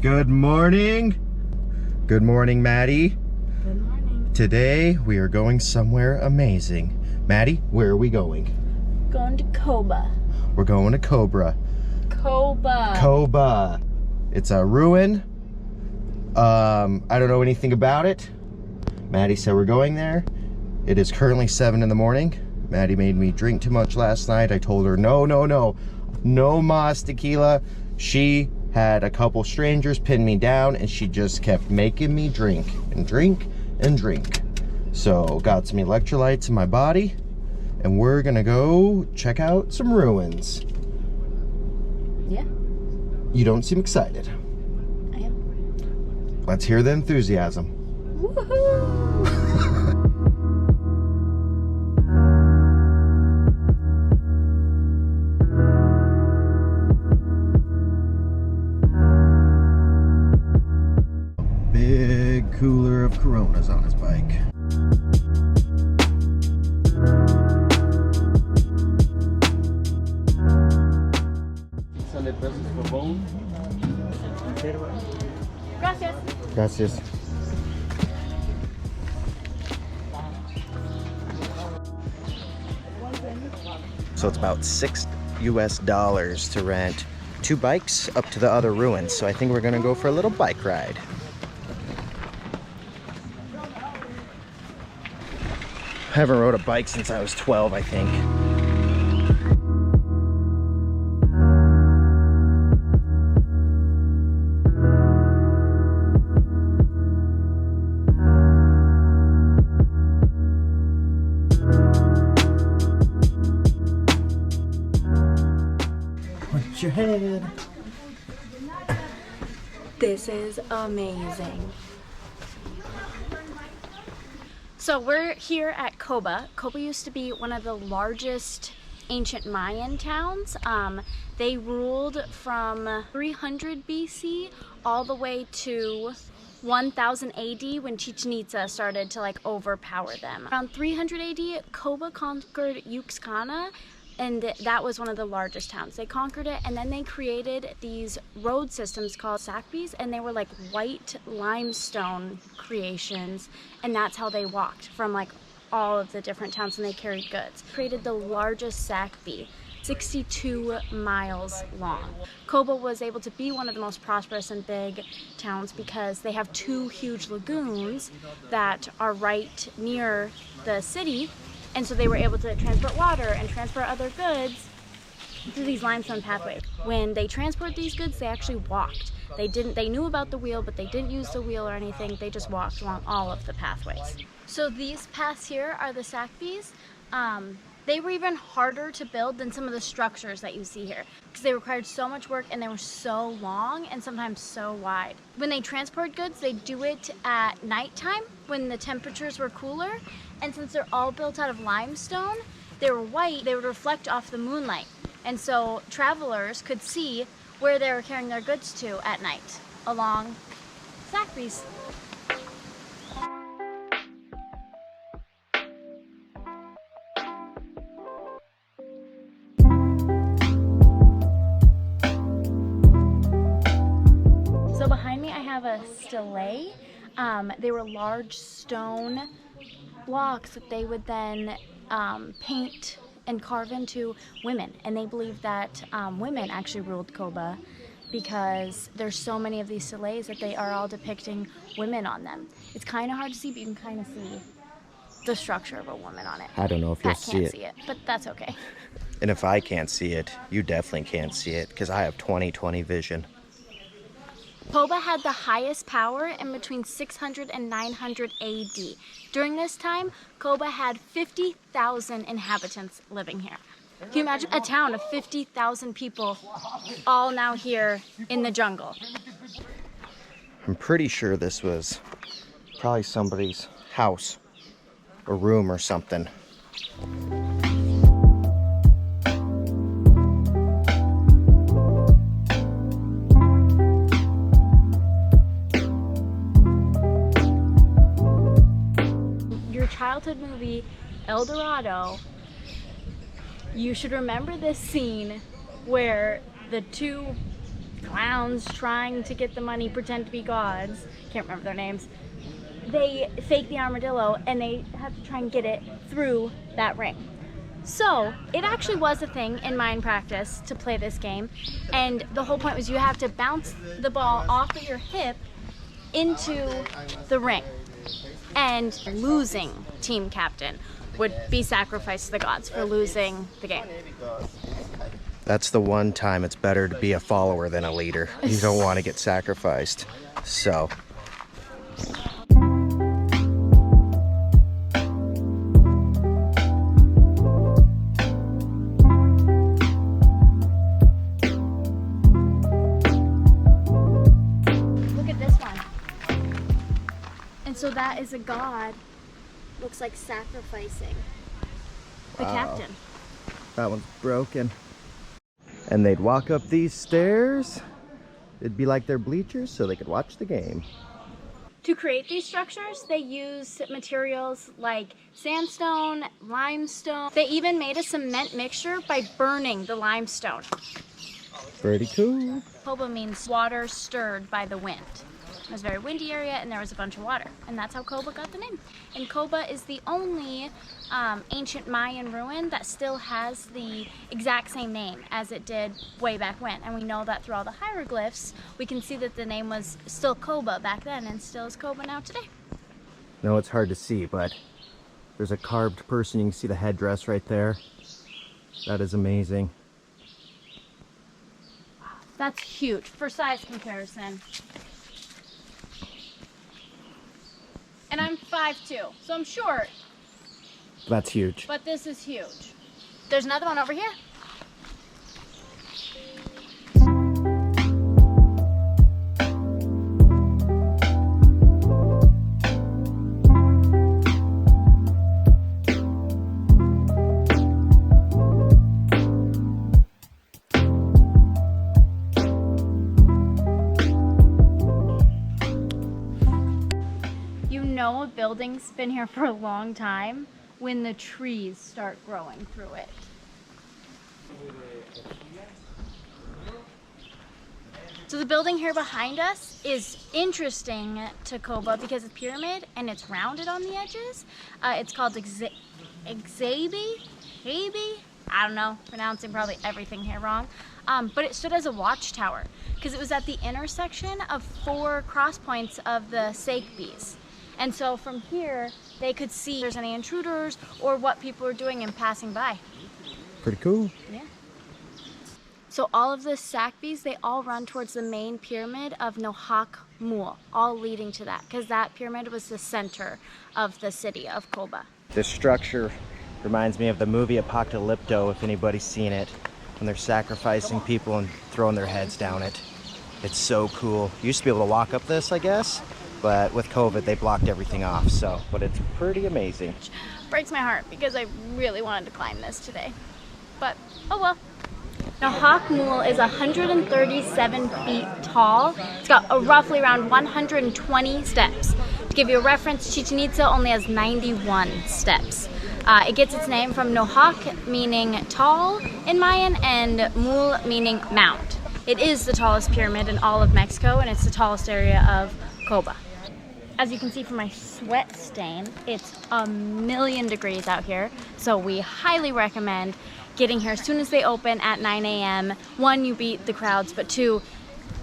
Good morning. Good morning, Maddie. Good morning. Today we are going somewhere amazing. Maddie, where are we going? Going to Coba. We're going to Coba. Coba. It's a ruin. I don't know anything about it. Maddie said we're going there. It is currently 7 in the morning. Maddie made me drink too much last night. I told her no mas tequila. She had a couple strangers pin me down and she just kept making me drink and drink and drink. So got some electrolytes in my body and we're gonna go check out some ruins. Yeah. You don't seem excited. I am. Let's hear the enthusiasm. Woohoo! Big cooler of Coronas on his bike. Gracias. So it's about $6 US to rent 2 bikes up to the other ruins. So I think we're gonna go for a little bike ride. I haven't rode a bike since I was 12, I think. Put your head. This is amazing. So we're here at Coba. Coba used to be one of the largest ancient Mayan towns. They ruled from 300 BC all the way to 1000 AD when Chichen Itza started to overpower them. Around 300 AD, Coba conquered Yucatán, and that was one of the largest towns. They conquered it, and then they created these road systems called sacbis, and they were like white limestone creations, and that's how they walked from all of the different towns, and they carried goods. Created the largest sacbi, 62 miles long. Coba was able to be one of the most prosperous and big towns because they have 2 huge lagoons that are right near the city. And so they were able to transport water and transport other goods through these limestone pathways. When they transport these goods, they actually walked. They knew about the wheel, but they didn't use the wheel or anything. They just walked along all of the pathways. So these paths here are the sacbis. They were even harder to build than some of the structures that you see here because they required so much work and they were so long and sometimes so wide. When they transport goods, they do it at nighttime when the temperatures were cooler. And since they're all built out of limestone, they were white, they would reflect off the moonlight. And so travelers could see where they were carrying their goods to at night along sacbis. So behind me I have a stele. They were large stone blocks that they would then paint and carve into women, and they believe that women actually ruled Coba because there's so many of these steles that they are all depicting women on them. It's kind of hard to see, but you can kind of see the structure of a woman on it. I don't know if you'll see it. See it, but that's okay. And if I can't see it, you definitely can't see it because I have 20/20 vision. Coba had the highest power in between 600 and 900 AD. During this time, Coba had 50,000 inhabitants living here. Can you imagine a town of 50,000 people all now here in the jungle? I'm pretty sure this was probably somebody's house or room or something. Childhood movie El Dorado, you should remember this scene where the two clowns trying to get the money, pretend to be gods. Can't remember their names. They fake the armadillo and they have to try and get it through that ring. So it actually was a thing in Mayan practice to play this game, and the whole point was you have to bounce the ball off of your hip into the ring, and losing team captain would be sacrificed to the gods for losing the game. That's the one time it's better to be a follower than a leader. You don't want to get sacrificed. So. Look at this one. And so that is a god, looks like sacrificing the captain. That one's broken. And they'd walk up these stairs. It'd be like their bleachers so they could watch the game. To create these structures, they used materials like sandstone, limestone. They even made a cement mixture by burning the limestone. Pretty cool. Coba means water stirred by the wind. It was a very windy area and there was a bunch of water, and that's how Coba got the name. And Coba is the only ancient Mayan ruin that still has the exact same name as it did way back when. And we know that through all the hieroglyphs, we can see that the name was still Coba back then and still is Coba now today. No, it's hard to see, but there's a carved person. You can see the headdress right there. That is amazing. That's huge for size comparison. And I'm 5'2", so I'm short. That's huge. But this is huge. There's another one over here. You know a building's been here for a long time when the trees start growing through it. So the building here behind us is interesting to Coba because it's a pyramid and it's rounded on the edges. It's called Exabi? I don't know, pronouncing probably everything here wrong. But it stood as a watchtower because it was at the intersection of 4 cross points of the Sakebis. And so from here, they could see if there's any intruders or what people are doing and passing by. Pretty cool. Yeah. So all of the Sakbis, they all run towards the main pyramid of Nohak Mul, all leading to that, because that pyramid was the center of the city of Coba. This structure reminds me of the movie Apocalypto, if anybody's seen it, when they're sacrificing people and throwing their heads down it. It's so cool. You used to be able to walk up this, I guess, but with COVID, they blocked everything off, so, but it's pretty amazing. Breaks my heart because I really wanted to climb this today, but oh well. Now Nohak Mul is 137 feet tall. It's got roughly around 120 steps. To give you a reference, Chichen Itza only has 91 steps. It gets its name from Nohak, meaning tall in Mayan, and Mul, meaning mount. It is the tallest pyramid in all of Mexico, and it's the tallest area of Coba. As you can see from my sweat stain, it's 1,000,000 degrees out here, so we highly recommend getting here as soon as they open at 9 a.m. 1, you beat the crowds, but 2,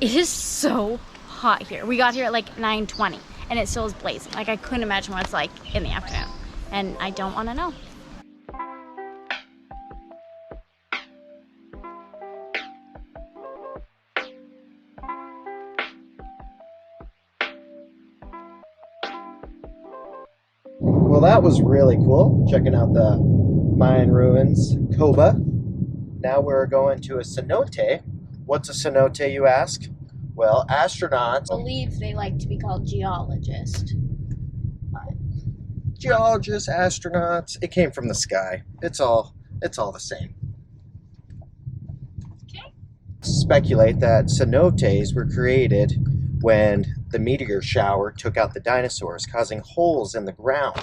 it is so hot here. We got here at like 9:20 and it still is blazing. Like I couldn't imagine what it's like in the afternoon, and I don't want to know. Well, that was really cool, checking out the Mayan ruins, Coba. Now we're going to a cenote. What's a cenote, you ask? Well, astronauts I believe they like to be called geologists. Geologists, astronauts, it came from the sky. It's all the same. Okay. Speculate that cenotes were created when the meteor shower took out the dinosaurs, causing holes in the ground.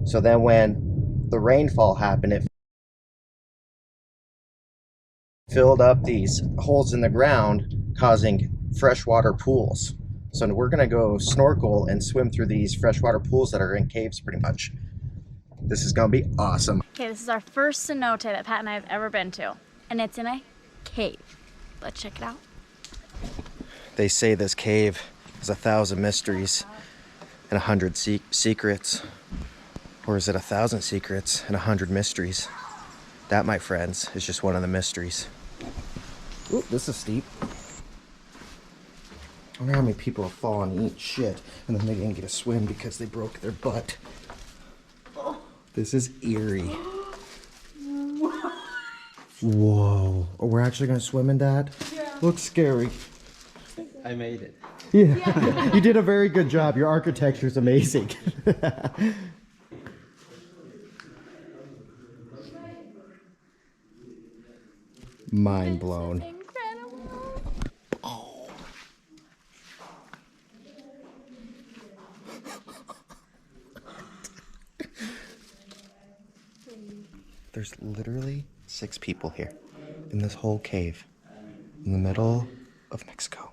So then when the rainfall happened, it filled up these holes in the ground, causing freshwater pools. So we're gonna go snorkel and swim through these freshwater pools that are in caves pretty much. This is gonna be awesome. Okay, this is our first cenote that Pat and I have ever been to, and it's in a cave. Let's check it out. They say this cave has 1,000 mysteries and 100 secrets. Or is it 1,000 secrets and 100 mysteries? That, my friends, is just one of the mysteries. Ooh, this is steep. I wonder how many people have fallen and eat shit and then they didn't get a swim because they broke their butt. This is eerie. Whoa. Oh, we're actually gonna swim in that? Yeah. Looks scary. I made it. Yeah. You did a very good job. Your architecture is amazing. Mind blown. Incredible. Oh. There's literally 6 people here in this whole cave in the middle of Mexico.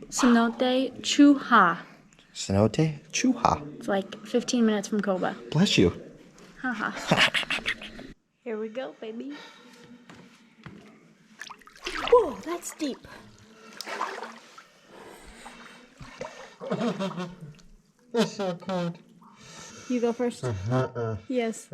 Cenote Chuha. Cenote Chuha. It's like 15 minutes from Coba. Bless you. Haha. Here we go, baby. Whoa, that's deep. That's so cold. You go first. Yes.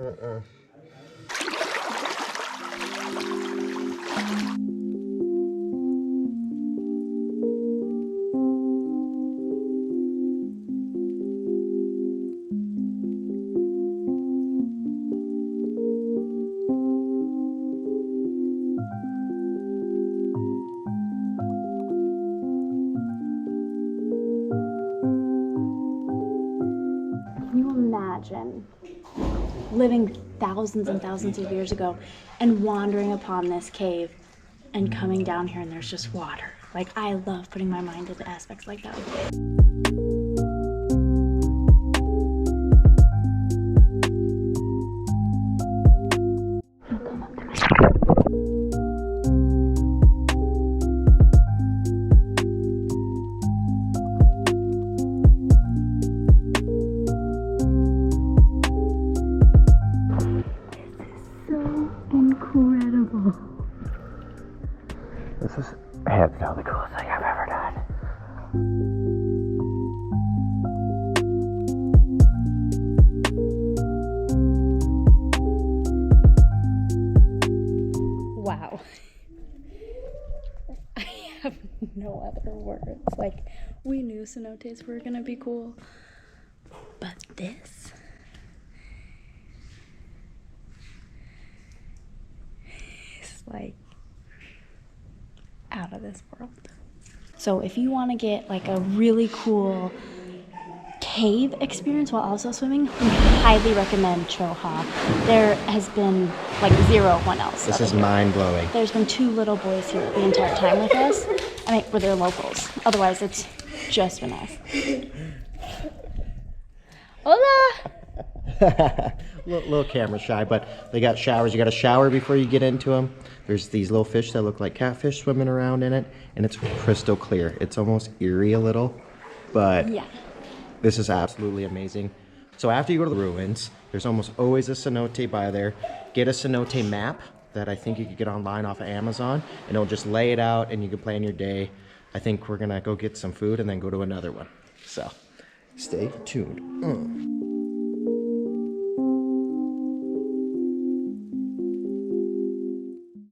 Can you imagine living thousands and thousands of years ago and wandering upon this cave and coming down here and there's just water? Like, I love putting my mind into aspects like that. Incredible. This is hands down the coolest thing I've ever done. Wow. I have no other words. Like, we knew cenotes were gonna be cool, but this is like out of this world. So if you want to get like a really cool cave experience while also swimming, we highly recommend Choha. There has been like zero one else. This is mind blowing. There's been 2 little boys here the entire time with us. I mean, they're locals. Otherwise, it's just been us. Hola! little camera shy, but they got showers. You got to shower before you get into them. There's these little fish that look like catfish swimming around in it, and it's crystal clear. It's almost eerie a little, but Yeah. this is absolutely amazing. So after you go to the ruins, there's almost always a cenote by there. Get a cenote map that I think you could get online off of Amazon, and it'll just lay it out and you can plan your day. I think we're gonna go get some food and then go to another one. So stay tuned.